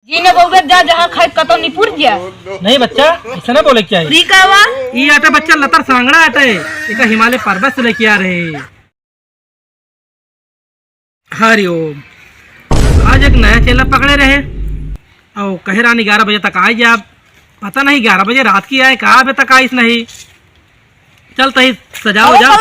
जी ने बोले जा जहाँ खाए कतो निपुर गया। नहीं बच्चा ऐसा ना बोले क्या फ्री का हुआ ये आटा बच्चा लतर सांगड़ा आटा है एक हिमालय पर्वत से लेके आ रहे। हरिओम। आज एक नया चेला पकड़े रहे और कहे रानी 11 बजे तक आई आप पता नहीं 11 बजे रात की आए कहाँ अभी तक आईस नहीं। चल तही सजाओ जाओ।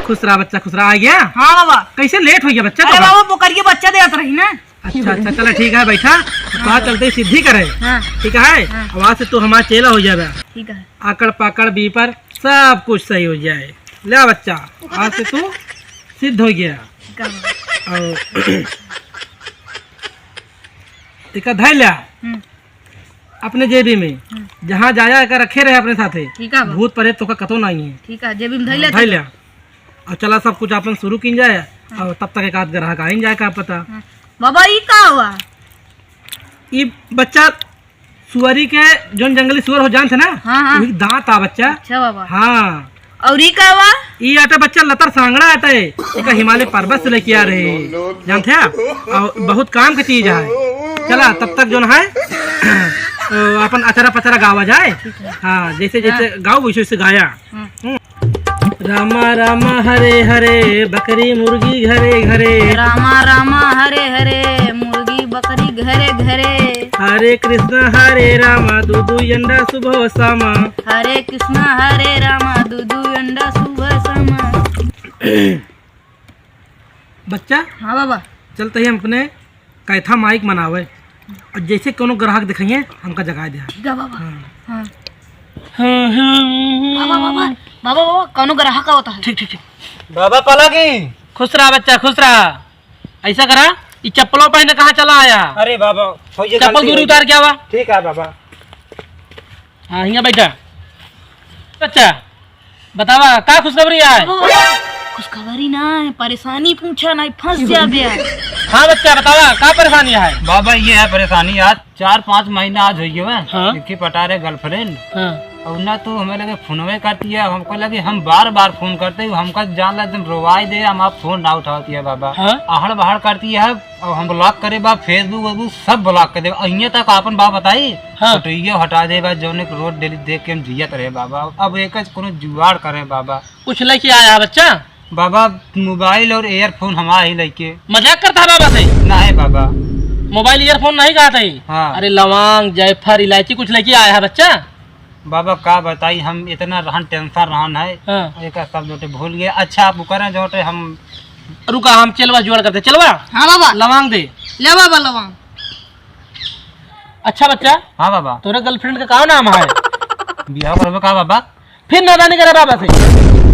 खुश रहा बच्चा खुश रहा आ गया। हाँ बाबा कैसे लेट हो गया बच्चा। अरे बाबा पोखरिया बच्चा दे रही ना। अच्छा अच्छा चलो ठीक है बैठा तो आज चलते सिद्धि करे। हाँ। ठीक है आवाज से तू हमारा चेला हो जाएगा। ठीक है आकड़ पाकड़ बीपर सब कुछ सही हो जाए। ले बच्चा आज से तू सिद्ध हो गया। और एक धैर्य लिया अपने जेबी में जहाँ जाया कर रखे रहे अपने साथे। ठीक है भूत प्रेत तो का कतो नहीं है। ठीक है जेबी में धैर्य धैर्य और चला सब कुछ अपन शुरू की जाए और तब तक एक आध ग्राहक आ जाए का पता। बाबा ये का हुआ ये बच्चा सुअरी के जो जंगली सुअर हो जानते ना। हाँ। वही दांत आ बच्चा। अच्छा बाबा हाँ और ये का हुआ ये आटा बच्चा लतर सांगड़ा आटा है एक हिमालय पर्वत से लेके आ रहे जानते आप और बहुत काम की चीज है। चला तब तक जो है अपन अचरा पचरा गावा जाए। हाँ जैसे जैसे गाओ वैसे वैसे गाया। रामा रामा हरे हरे बकरी मुर्गी घरे घरे। रामा रामा हरे हरे मुर्गी बकरी घरे घरे। हरे कृष्ण हरे रामा दूधू अंडा सुबह शामा। हरे कृष्ण हरे रामा दूधू अंडा सुबह शामा। बच्चा हाँ बाबा चलते ही हम अपने कैथा माइक मनावे और जैसे कोनो ग्राहक दिखाइए हमका जगा दे। ठीक है बाबा। हाँ बाबा बाबा बाबा बाबा कौनो ग्राहक का होता है। ठीक ठीक ठीक बाबा पलगी खुश रहा बच्चा खुश रहा। ऐसा करा ये चप्पलों पहने कहाँ चला आया। अरे बाबा चप्पल दूर उतार क्या हुआ। ठीक है बाबा। हाँ यहाँ बैठा बच्चा बतावा क्या खुशखबरी है। खुशखबरी ना है परेशानी पूछा ना फंस जा गया। हाँ बच्चा बतावा क्या परेशानी है। बाबा ये है परेशानी आज 4-5 महीना आज हुई है। हाँ। इनकी पटा रहे गर्लफ्रेंड हाँ। और ना तो हमें लगे फोनवे करती है हमको लगे हम बार बार फोन करते हैं हमका जान ला एकदम रोवाई दे हम आप फोन ना उठाती है बाबा। हाँ? आहड़ बाहड़ करती है और हम ब्लॉक करे बा फेसबुक वेसबुक सब ब्लॉक कर दे अहिया तक अपन बाप बताई। हाँ। फोटोइयो हटा दे बा जौन एक रोड डेली देख के हम जियत रहे बाबा अब एक कोनो जुगाड़ करे बाबा। कुछ लेके आया है बच्चा। बाबा मोबाइल और एयरफोन हमारा ही लेके। मजाक करता है बाबा से। ना है बाबा मोबाइल ईयरफोन नहीं कहा था। हाँ। अरे लौंग जायफल इलायची कुछ लेके आया है बच्चा। बाबा का बताई हम इतना रहन टेंशन रहन है। हाँ। एक सब जोटे भूल गए। अच्छा आप करें जोटे हम रुका हम चलवा जुगाड़ करते चलवा। हाँ बाबा लवांग दे ले बाबा लवांग। अच्छा बच्चा हाँ बाबा तोरे गर्लफ्रेंड का क्या नाम है। बिहार करवे का बाबा फिर नादानी करे बाबा से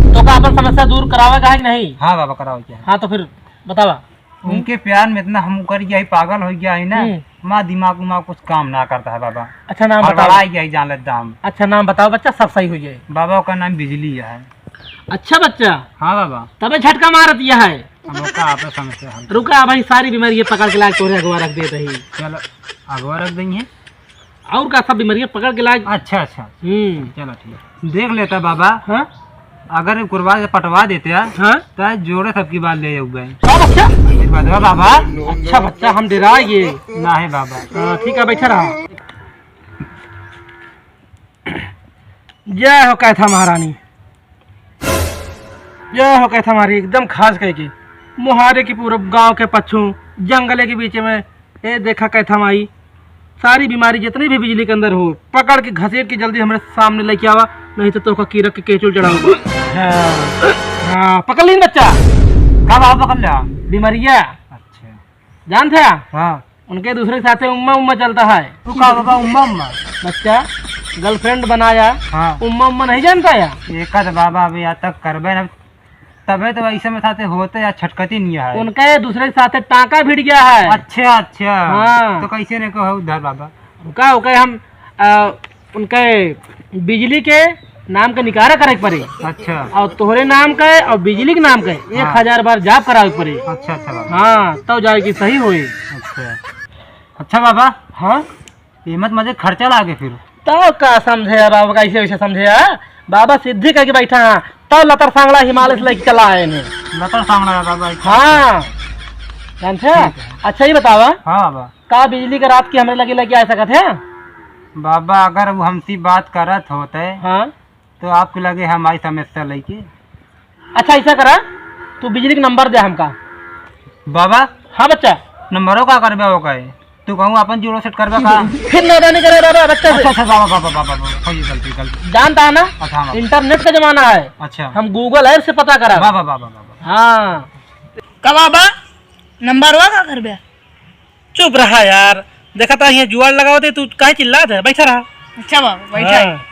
तो का अपन समस्या दूर करावेगा है कि नहीं। हाँ बाबा कराओ क्या। हाँ तो फिर बतावा। उनके प्यार में इतना हम कर गया पागल हो गया है ना माँ दिमाग उमाग कुछ काम ना करता है बाबा। अच्छा नाम बताओ। हड़बड़ा गया जान लेता हम। अच्छा नाम बताओ बच्चा सब सही हो जाए। बाबा का नाम बिजली है। अच्छा बच्चा हाँ बाबा तबे झटका मार दिया है। हम लोग का आप समझते हैं। रुका भाई सारी बीमारी पकड़ के लाग तोरे अगवा रख देते ही। चलो अगवा रख देंगे और का सब बीमारियां पकड़ के लाग। अच्छा अच्छा चलो ठीक है देख लेता बाबा। हाँ अगर कुरबा से पटवा देते हैं हाँ तो जोड़े सबकी बात ले जाऊंगा बच्चा। बाबा। अच्छा बच्चा हम डरा ये ना है बाबा। हाँ ठीक है बैठा रहा। जय हो कैथा महारानी जय हो कैथा हमारी एकदम खास कह के मुहारे की पूरे गांव के पच्छू जंगले के बीच में ये देखा कैथा माई सारी बीमारी जितनी भी बिजली के अंदर हो पकड़ के घसीट के जल्दी हमारे सामने लेके आवा नहीं तो का कीरक के केचुल चढ़ाऊंगा। हाँ पकड़ ली बच्चा। कब आप पकड़ लिया बीमारिया अच्छा जानते हैं हाँ उनके दूसरे के साथ उम्मा उम्मा चलता है। रुका बाबा उम्मा उम्मा बच्चा गर्लफ्रेंड बनाया हाँ उम्मा उम्मा नहीं जानता या। एक बाबा अभी आज तक करबे न तबे तो ऐसे में साथे होते या छटकती नहीं है। उनके दूसरे के साथ टाँका भिड़ गया है। अच्छा अच्छा हाँ। तो कैसे ने कहो उधर बाबा उनका हम उनके बिजली के नाम का निकारा करे पड़े। अच्छा और तोहरे नाम का और बिजली के नाम का 1000 बार जाप करावे पड़े। अच्छा अच्छा बाबा हाँ तब जाएगी सही होए। अच्छा अच्छा बाबा हाँ कीमत मुझे खर्चा लागे फिर तो का समझे बाबा कैसे वैसे समझे बाबा सिद्धि करके बैठा है तब लतर सांगड़ा हिमालय से लेके चला है इन्हें। लतर सांगड़ा बाबा। हाँ जानते हैं? अच्छा ये बतावा हाँ बाबा। का बिजली का रात की हमारे लगे लगे आ सकत है? बाबा अगर वो हमसे बात करत होते हाँ तो आपके लगे हमारी समस्या लेके। अच्छा ऐसा करा तू बिजली का नंबर दे हमका। बाबा हाँ बच्चा नंबरों का करबे हो कहे तू कहूँ अपन जीरो सेट करबे का। फिर नादानी करे बाबा बच्चा से। अच्छा अच्छा बाबा बाबा बाबा बाबा हो गलती गलती। जानता है ना अच्छा हाँ बाबा। इंटरनेट का जमाना है, अच्छा हम गूगल ऐप से पता करा। बाबा बाबा बाबा। हाँ का बाबा नंबर हुआ का कर बे? चुप रहा यार, देखा था ये जुआड़ लगाओ थे तू काहे चिल्लात है? बैठा रहा। अच्छा बाबा बैठा है। हाँ।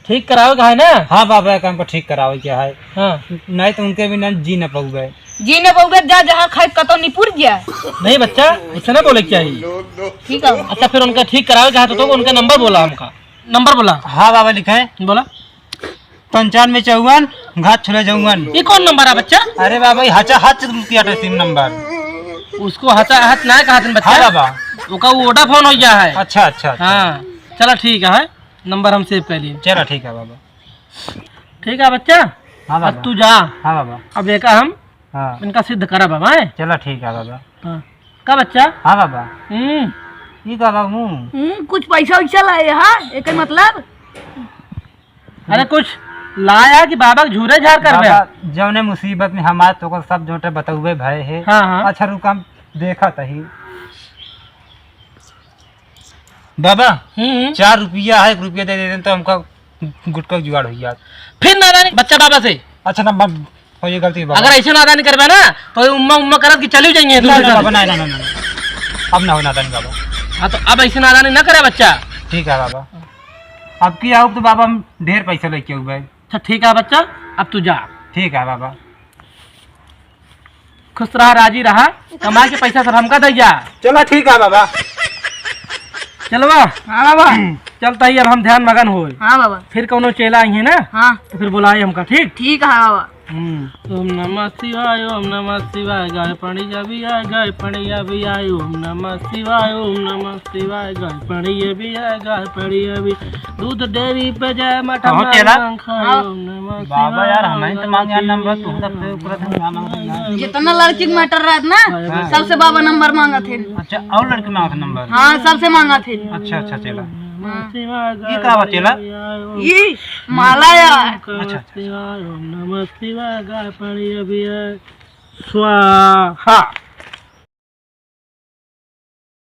ठीक कराओगे है ना? हाँ बाबा एक हमको ठीक करावे क्या है। हाँ नहीं तो उनके बिना जी न पाऊंगे। जी ने बहुगे जा जहाँ खाए कतो निपुर गया। नहीं बच्चा ऐसा ना बोले चाहिए। ठीक है बाबा। अच्छा फिर उनका ठीक कराओगे चाहते तो उनका नंबर बोला हमका। नंबर बोला। हाँ बाबा लिखा है बोला 9554 घात छुले जाऊंगन। ये कौन नंबर है बच्चा? अरे बाबा ये हचा हच किया था सिम नंबर। उसको हचा हाथ ना कहा था बच्चा। हाँ बाबा। उसका वोडाफोन हो गया है। अच्छा अच्छा अच्छा। हाँ चलो ठीक है नंबर हम सेव कर लिए। चलो ठीक है बाबा। ठीक है बच्चा हाँ अब बाबा। तू जा। हाँ बाबा। अब एक हम हाँ इनका सिद्ध करा बाबा है। चलो ठीक है बाबा। हाँ का बच्चा? हाँ बाबा हम्म ये का बाबू। कुछ पैसा वैसा लाए हाँ एक मतलब। अरे कुछ लाया कि बाबा के झूरे झाड़ कर बाबा जौने मुसीबत में हमारे तो को सब जोटे बतौबे भय है। हाँ हाँ अच्छा रुका देखा तही बाबा 4 रुपया है 1 रुपया दे देते तो हमका गुटका जुगाड़ हो गया। फिर नादानी बच्चा बाबा से। अच्छा नंबर हो ये गलती बाबा। अगर ऐसे नादानी करबे ना तो उम्मा उम्मा करत कि चली जाएंगे ना दूसरे ना बाबा साल। ना ना ना अब ना हो नादानी बाबा। हाँ तो अब ऐसे नादानी ना करे बच्चा। ठीक है बाबा। अब की आओ तो बाबा हम ढेर पैसा लेके आऊ भाई। अच्छा ठीक है बच्चा अब तू जा। ठीक है बाबा। खुश रहा राजी रहा कमा के पैसा सब हमका दे जा। चलो ठीक है बाबा। चलवा। हाँ बाबा। चलता ही अब हम ध्यान मगन हो। हाँ बाबा। फिर कौनो चेला आई है ना हाँ तो फिर बुलाए हमका। ठीक ठीक है बाबा। ओम नमः शिवाय ओम नमः शिवाय गाय पणिया भी आए गाय पणिया भी आए ओम नमः शिवाय ओम नमः शिवाय गाय पणिया भी आए गाय पणिया भी दूध डेयरी पे जाए मठा कहो चेला? ओम नमः बाबा यार हमें तो मांगे यार नंबर तू सबसे ऊपर था मांगा। जितना लड़की के मैटर रहत ना सबसे बाबा नंबर मांगा थे। अच्छा और लड़के मांगा था नंबर। हाँ सबसे मांगा थे। अच्छा अच्छा चला ये का हुआ चेला? ये माला यार। अच्छा ओम नमः शिवाय गाय पणिया भी आए स्वाहा।